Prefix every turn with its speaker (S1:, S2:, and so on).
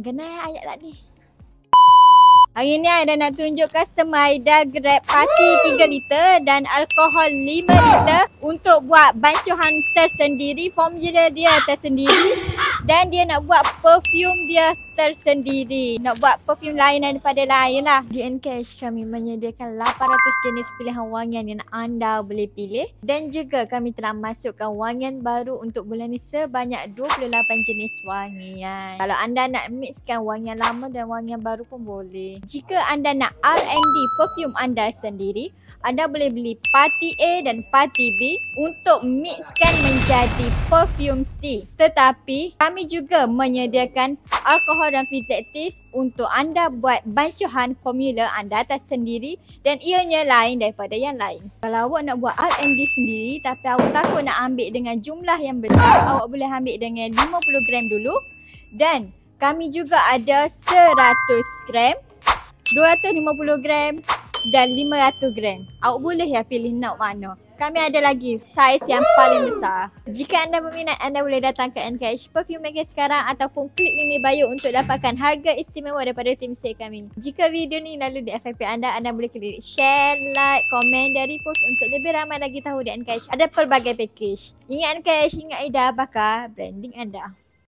S1: Genai ayat tak ni. Hari ni Aida nak tunjuk customer Aida Grab party 3 liter dan alkohol 5 liter untuk buat bancuhan tersendiri, formula dia tersendiri dan dia nak buat perfume dia tersendiri. Nak buat perfume lain daripada lain lah. Di Ncash kami menyediakan 800 jenis pilihan wangian yang anda boleh pilih dan juga kami telah masukkan wangian baru untuk bulan ni sebanyak 28 jenis wangian. Kalau anda nak mixkan wangian lama dan wangian baru pun boleh. Jika anda nak R&D perfume anda sendiri, anda boleh beli party A dan party B untuk mixkan menjadi perfume C. Tetapi kami juga menyediakan alkohol dan fixatif untuk anda buat bancuhan formula anda tersendiri dan ianya lain daripada yang lain. Kalau awak nak buat R&D sendiri tapi awak takut nak ambil dengan jumlah yang besar, awak boleh ambil dengan 50 gram dulu dan kami juga ada 100 gram, 250 gram dan 500 gram. Awak boleh ya pilih nak mana. Kami ada lagi saiz yang paling besar. Jika anda berminat, anda boleh datang ke Ncash Perfume Maker sekarang ataupun klik link di bio untuk dapatkan harga istimewa daripada tim sale kami. Jika video ni lalu di FYP anda boleh klik share, like, komen dan repost untuk lebih ramai lagi tahu di Ncash. Ada pelbagai package. Ingat Ncash, ingat Aida, bakar branding anda.